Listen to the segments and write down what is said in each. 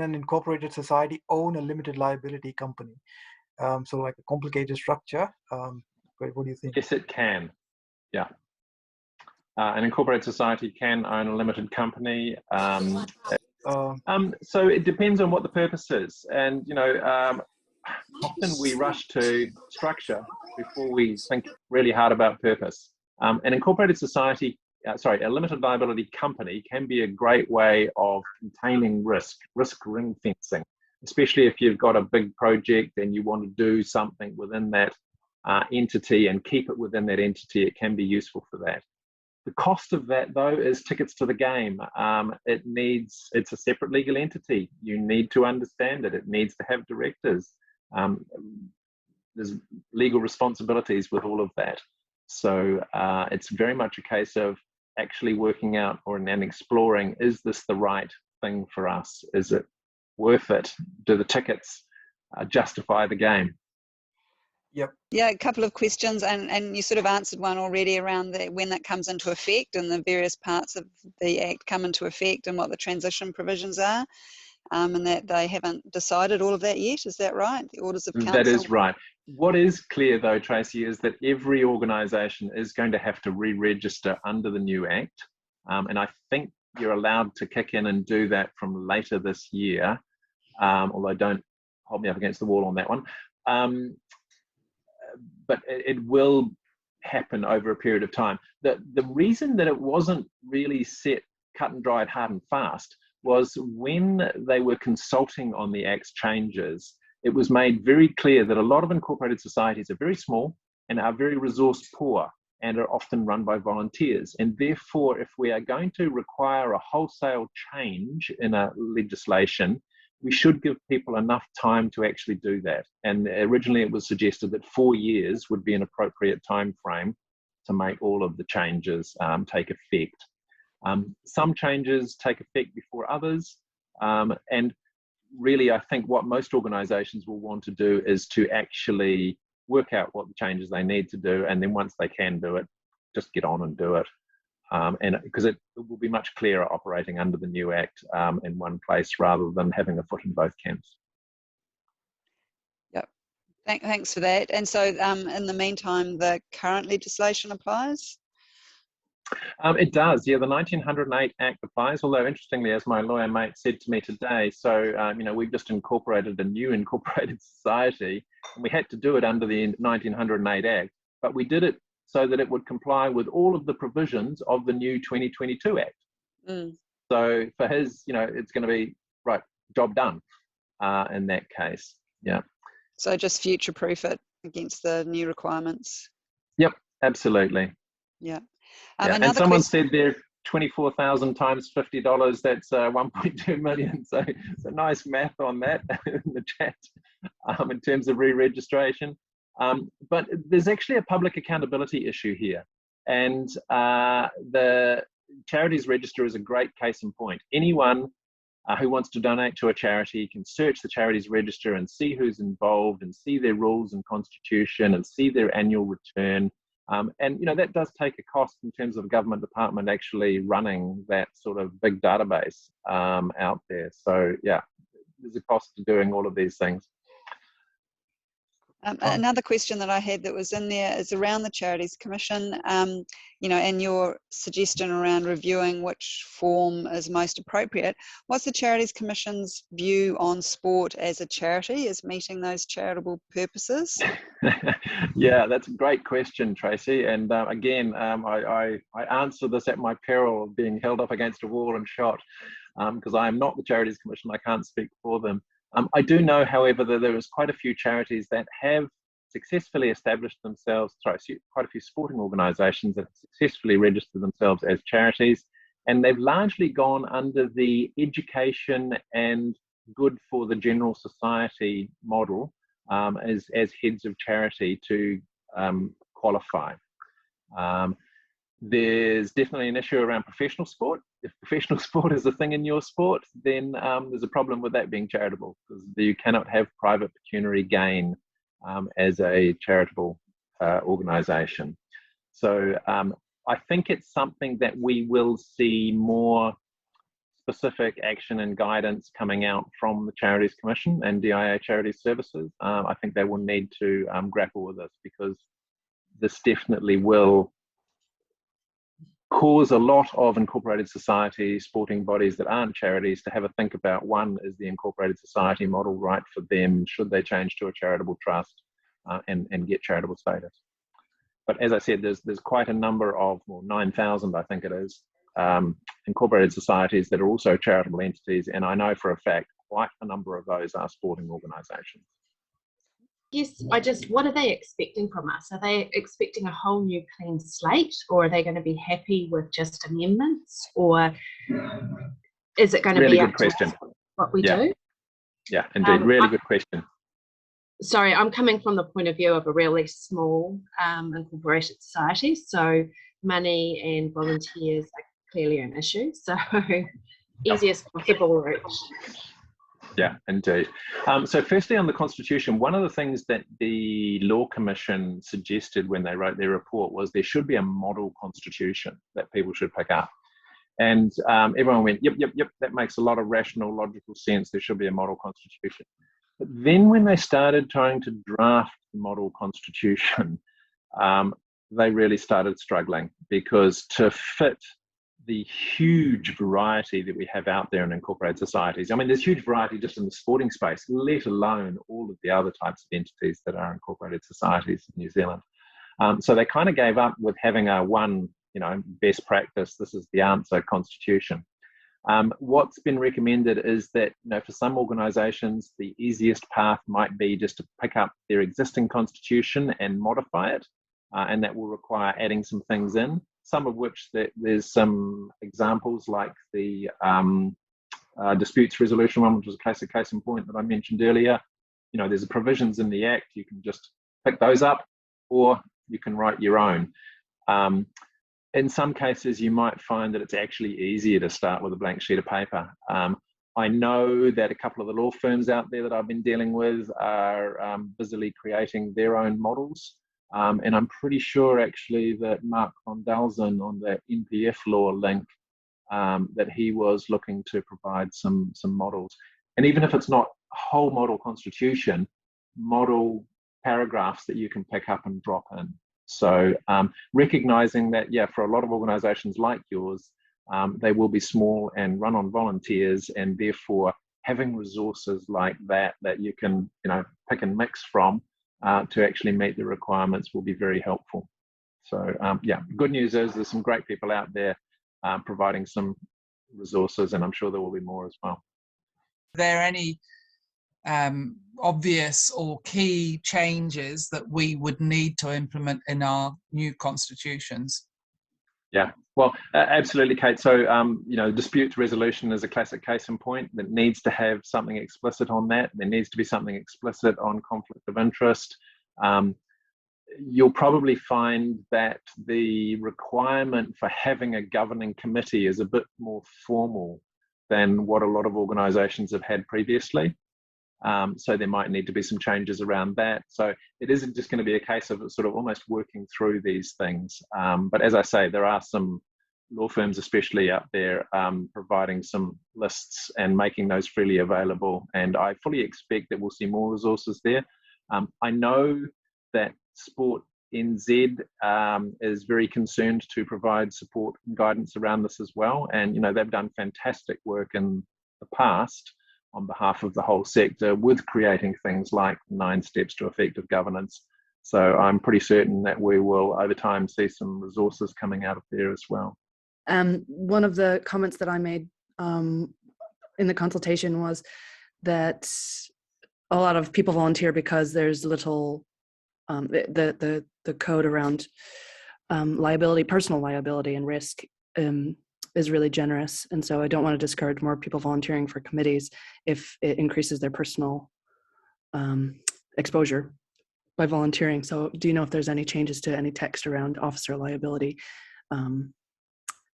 an incorporated society own a limited liability company? So like a complicated structure. What do you think? Yes, it can. Yeah. An incorporated society can own a limited company. So it depends on what the purpose is. And, often we rush to structure before we think really hard about purpose. An incorporated society, a limited liability company can be a great way of containing risk ring fencing, especially if you've got a big project and you want to do something within that entity and keep it within that entity. It can be useful for that. The cost of that, though, is tickets to the game. It's a separate legal entity. You need to understand it. It needs to have directors. There's legal responsibilities with all of that. So it's very much a case of actually working out and exploring, is this the right thing for us? Is it worth it? Do the tickets justify the game? Yep. Yeah, a couple of questions, and you sort of answered one already around when that comes into effect and the various parts of the Act come into effect and what the transition provisions are, and that they haven't decided all of that yet. Is that right? The orders of council? That is right. What is clear, though, Tracy, is that every organisation is going to have to re-register under the new Act, and I think you're allowed to kick in and do that from later this year, although don't hold me up against the wall on that one. But it will happen over a period of time. The reason that it wasn't really set cut and dried hard and fast was when they were consulting on the Act's changes, it was made very clear that a lot of incorporated societies are very small and are very resource poor and are often run by volunteers. And therefore, if we are going to require a wholesale change in a legislation, we should give people enough time to actually do that. And originally it was suggested that 4 years would be an appropriate time frame to make all of the changes take effect. Some changes take effect before others. And really, I think what most organisations will want to do is to actually work out what the changes they need to do. And then once they can do it, just get on and do it. And because it will be much clearer operating under the new Act in one place rather than having a foot in both camps. Yep. Thanks for that. And so in the meantime, the current legislation applies? It does, yeah. The 1908 Act applies, although interestingly, as my lawyer mate said to me today, so, we've just incorporated a new incorporated society, and we had to do it under the 1908 Act, but we did it so that it would comply with all of the provisions of the new 2022 Act. So for his, it's going to be, right, job done in that case, yeah. So just future-proof it against the new requirements. Yep, absolutely. Yeah. And someone said there 24,000 times $50, that's 1.2 million. So it's a nice math on that in the chat in terms of re-registration. But there's actually a public accountability issue here. And the Charities Register is a great case in point. Anyone who wants to donate to a charity can search the Charities Register and see who's involved and see their rules and constitution and see their annual return. And that does take a cost in terms of a government department actually running that sort of big database out there. So yeah, there's a cost to doing all of these things. Another question that I had that was in there is around the Charities Commission, and your suggestion around reviewing which form is most appropriate. What's the Charities Commission's view on sport as a charity, as meeting those charitable purposes? Yeah, that's a great question, Tracy. And again, I answer this at my peril of being held up against a wall and shot, because I am not the Charities Commission. I can't speak for them. I do know, however, that there is quite a few charities that have successfully established themselves, quite a few sporting organisations that have successfully registered themselves as charities, and they've largely gone under the education and good for the general society model as heads of charity to qualify. There's definitely an issue around professional sport. If professional sport is a thing in your sport, then there's a problem with that being charitable, because you cannot have private pecuniary gain as a charitable organisation. So I think it's something that we will see more specific action and guidance coming out from the Charities Commission and DIA Charities Services. I think they will need to grapple with this, because this definitely will cause a lot of incorporated society sporting bodies that aren't charities to have a think about, one, is the incorporated society model right for them? Should they change to a charitable trust and get charitable status? But as I said, there's quite a number of, well, 9,000 I think it is, incorporated societies that are also charitable entities, and I know for a fact quite a number of those are sporting organisations. Yes, what are they expecting from us? Are they expecting a whole new clean slate, or are they going to be happy with just amendments, or is it going to really be good question. What we do? Yeah, indeed, really good question. Sorry, I'm coming from the point of view of a really small incorporated society, so money and volunteers are clearly an issue. So easiest possible route. Yeah, indeed. So firstly, on the Constitution, one of the things that the Law Commission suggested when they wrote their report was there should be a model constitution that people should pick up. And everyone went, yep, that makes a lot of rational, logical sense. There should be a model constitution. But then when they started trying to draft the model constitution, they really started struggling, because to fit the huge variety that we have out there in incorporated societies, I mean, there's huge variety just in the sporting space, let alone all of the other types of entities that are incorporated societies in New Zealand. So they kind of gave up with having a one, best practice, this is the answer constitution. What's been recommended is that, for some organisations, the easiest path might be just to pick up their existing constitution and modify it, and that will require adding some things in. Some of which there's some examples, like the disputes resolution one, which was a case in point that I mentioned earlier. There's provisions in the Act, you can just pick those up, or you can write your own. In some cases, you might find that it's actually easier to start with a blank sheet of paper. I know that a couple of the law firms out there that I've been dealing with are busily creating their own models. And I'm pretty sure actually that Mark von Dalzen on the NPF law link, that he was looking to provide some models. And even if it's not a whole model constitution, model paragraphs that you can pick up and drop in. So recognizing that, for a lot of organizations like yours, they will be small and run on volunteers, and therefore having resources like that you can, pick and mix from, to actually meet the requirements will be very helpful. So good news is there's some great people out there providing some resources, and I'm sure there will be more as well. Are there any obvious or key changes that we would need to implement in our new constitutions? Yeah, well, absolutely, Kate. So, dispute resolution is a classic case in point that needs to have something explicit on that. There needs to be something explicit on conflict of interest. You'll probably find that the requirement for having a governing committee is a bit more formal than what a lot of organisations have had previously. So there might need to be some changes around that. So it isn't just going to be a case of sort of almost working through these things. But as I say, there are some law firms especially out there providing some lists and making those freely available. And I fully expect that we'll see more resources there. I know that Sport NZ is very concerned to provide support and guidance around this as well. And, they've done fantastic work in the past on behalf of the whole sector with creating things like 9 steps to effective governance. So I'm pretty certain that we will over time see some resources coming out of there as well. One of the comments that I made in the consultation was that a lot of people volunteer because there's little, the code around liability, personal liability and risk is really generous. And so I don't want to discourage more people volunteering for committees if it increases their personal exposure by volunteering. So do you know if there's any changes to any text around officer liability in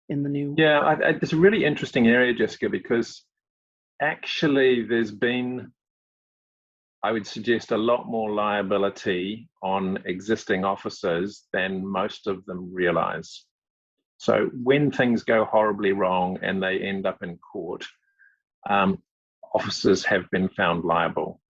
the new? Yeah, it's a really interesting area, Jessica, because actually there's been, I would suggest, a lot more liability on existing officers than most of them realise. So when things go horribly wrong and they end up in court, officers have been found liable.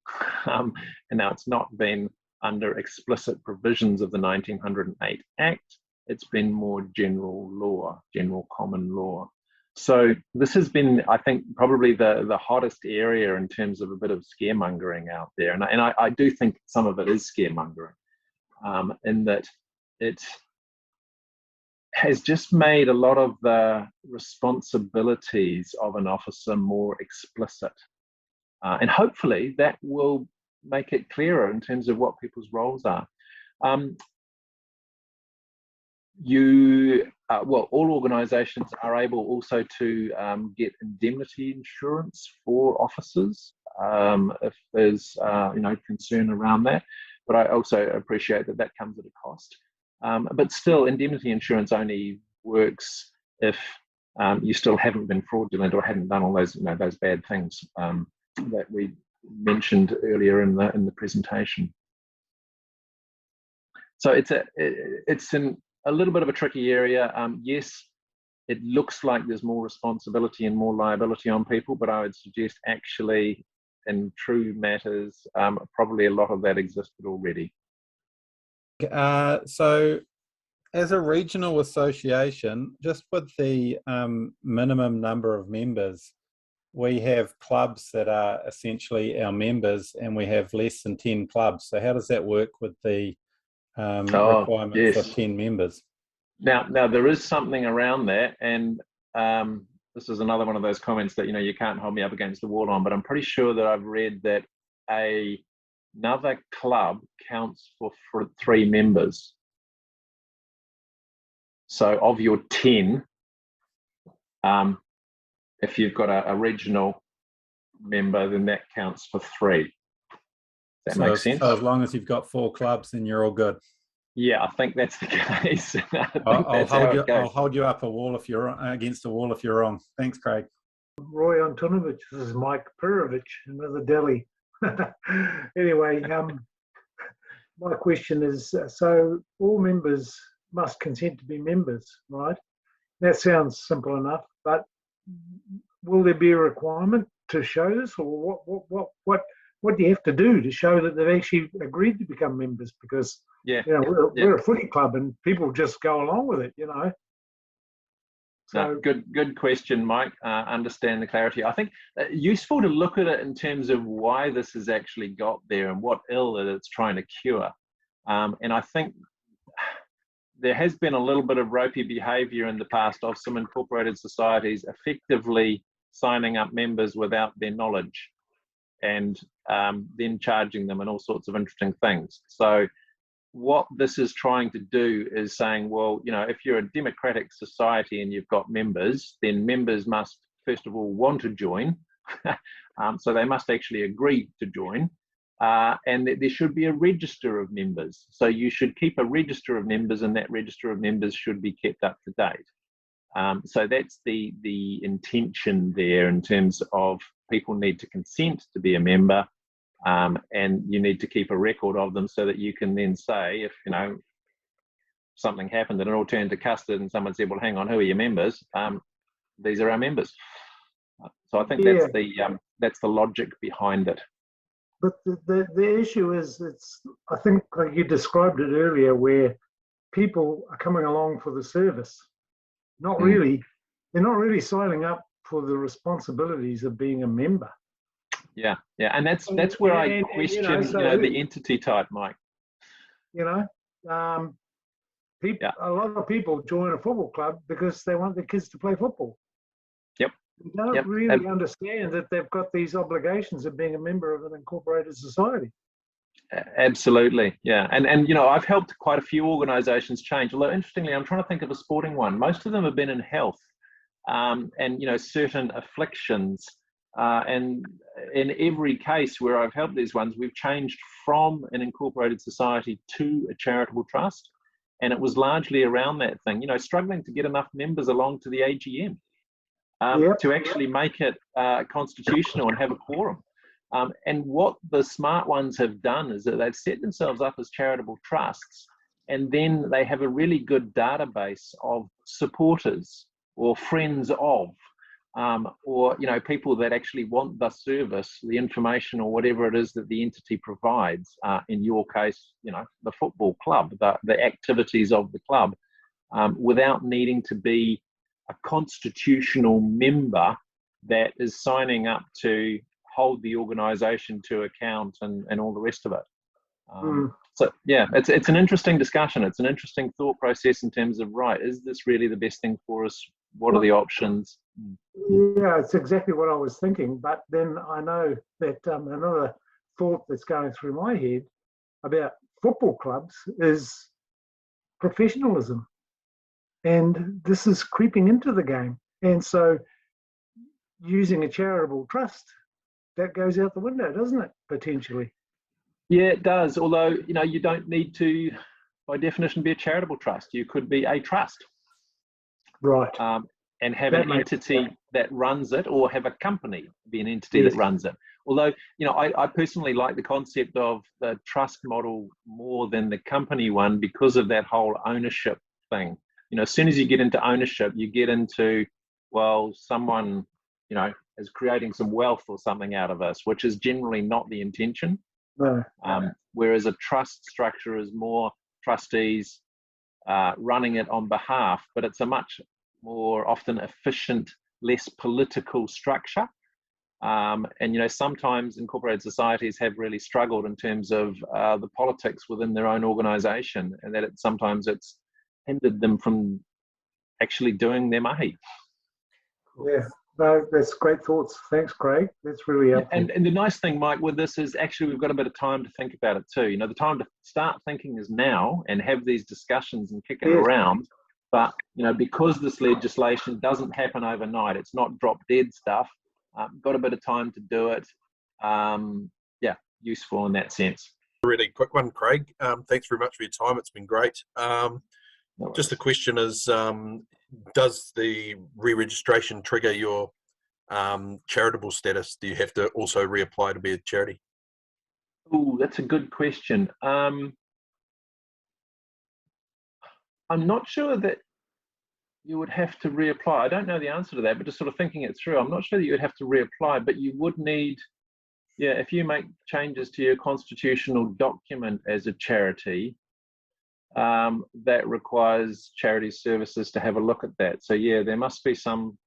And now it's not been under explicit provisions of the 1908 Act, it's been more general law, general common law. So this has been, I think, probably the hottest area in terms of a bit of scaremongering out there. And I do think some of it is scaremongering, in that it has just made a lot of the responsibilities of an officer more explicit. And hopefully that will make it clearer in terms of what people's roles are. Well, all organisations are able also to get indemnity insurance for officers if there's concern around that. But I also appreciate that that comes at a cost. But still, indemnity insurance only works if you still haven't been fraudulent or hadn't done all those those bad things that we mentioned earlier in the presentation. So it's a little bit of a tricky area. Yes, it looks like there's more responsibility and more liability on people, but I would suggest actually in true matters, probably a lot of that existed already. So as a regional association, just with the minimum number of members, we have clubs that are essentially our members, and we have less than 10 clubs. So how does that work with the requirement for 10 members? Now there is something around that, and this is another one of those comments that you can't hold me up against the wall on, but I'm pretty sure that I've read that another club counts for 3 members. So of your 10, if you've got a regional member, then that counts for 3. That makes sense? So as long as you've got 4 clubs, then you're all good. Yeah, I think that's the case. I'll hold you up against a wall if you're wrong. Thanks, Craig. Roy Antonovich, this is Mike Perovich, another Delhi. Anyway, my question is, so all members must consent to be members, right? That sounds simple enough, but will there be a requirement to show this, or what do you have to do to show that they've actually agreed to become members? Because we're a footy club and people just go along with it, So no, good question, Mike. Understand the clarity. I think useful to look at it in terms of why this has actually got there and what ill that it's trying to cure. And I think there has been a little bit of ropey behaviour in the past of some incorporated societies effectively signing up members without their knowledge, and then charging them and all sorts of interesting things. So what this is trying to do is saying, well, if you're a democratic society and you've got members, then members must first of all want to join. So they must actually agree to join. And there should be a register of members. So you should keep a register of members, and that register of members should be kept up to date. So that's the intention there, in terms of people need to consent to be a member, and you need to keep a record of them so that you can then say, if something happened and it all turned to custard and someone said, well, hang on, who are your members? These are our members. So I think that's the logic behind it. But the issue is, I think like you described it earlier, where people are coming along for the service. They're not really signing up for the responsibilities of being a member. Yeah, and that's where I question the entity type, Mike. A lot of people join a football club because they want their kids to play football. Yep. They don't really understand that they've got these obligations of being a member of an incorporated society. Absolutely, yeah. And I've helped quite a few organisations change. Although interestingly, I'm trying to think of a sporting one. Most of them have been in health, and certain afflictions. And in every case where I've helped these ones, we've changed from an incorporated society to a charitable trust. And it was largely around that thing, struggling to get enough members along to the AGM to actually make it constitutional and have a quorum. And what the smart ones have done is that they've set themselves up as charitable trusts, and then they have a really good database of supporters or friends of, or people that actually want the service, the information, or whatever it is that the entity provides. In your case, the football club, the activities of the club, without needing to be a constitutional member that is signing up to hold the organisation to account and all the rest of it. So yeah, it's an interesting discussion. It's an interesting thought process in terms of, right, is this really the best thing for us? What are the options? Yeah, it's exactly what I was thinking. But then I know that another thought that's going through my head about football clubs is professionalism. And this is creeping into the game. And so using a charitable trust, that goes out the window, doesn't it, potentially? Yeah, it does. Although, you don't need to, by definition, be a charitable trust. You could be a trust. Right. And have an entity that runs it, or have a company be an entity that runs it. Although, I personally like the concept of the trust model more than the company one, because of that whole ownership thing. As soon as you get into ownership, you get into, well, someone, is creating some wealth or something out of us, which is generally not the intention. No. Whereas a trust structure is more trustees running it on behalf, but it's a much more often efficient, less political structure. And sometimes incorporated societies have really struggled in terms of the politics within their own organisation, and that sometimes it's hindered them from actually doing their mahi. Yeah, no, that's great thoughts. Thanks, Craig. That's really helpful. And the nice thing, Mike, with this is actually we've got a bit of time to think about it too. The time to start thinking is now, and have these discussions and kick it around. But because this legislation doesn't happen overnight, it's not drop dead stuff. Got a bit of time to do it. Useful in that sense. Really quick one, Craig. Thanks very much for your time. It's been great. Just the question is, does the re-registration trigger your charitable status? Do you have to also reapply to be a charity? Oh, that's a good question. I'm not sure that you would have to reapply. I don't know the answer to that, but just sort of thinking it through, I'm not sure that you would have to reapply, but you would need, if you make changes to your constitutional document as a charity, that requires Charities Services to have a look at that. So there must be some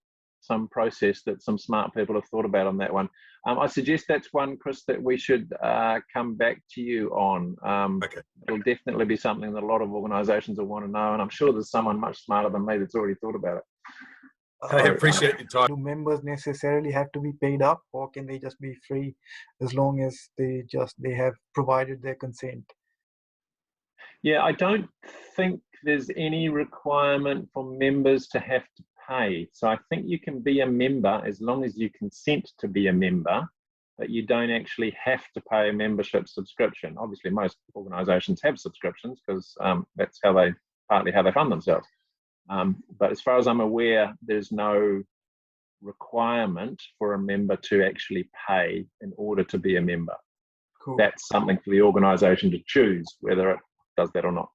process that some smart people have thought about on that one. I suggest that's one, Chris, that we should come back to you on. Okay. It'll definitely be something that a lot of organisations will want to know, and I'm sure there's someone much smarter than me that's already thought about it. I appreciate your time. Do members necessarily have to be paid up, or can they just be free as long as they have provided their consent? Yeah, I don't think there's any requirement for members to have to pay. So I think you can be a member as long as you consent to be a member, but you don't actually have to pay a membership subscription. Obviously, most organisations have subscriptions because that's partly how they fund themselves. But as far as I'm aware, there's no requirement for a member to actually pay in order to be a member. Cool. That's something for the organisation to choose whether it does that or not.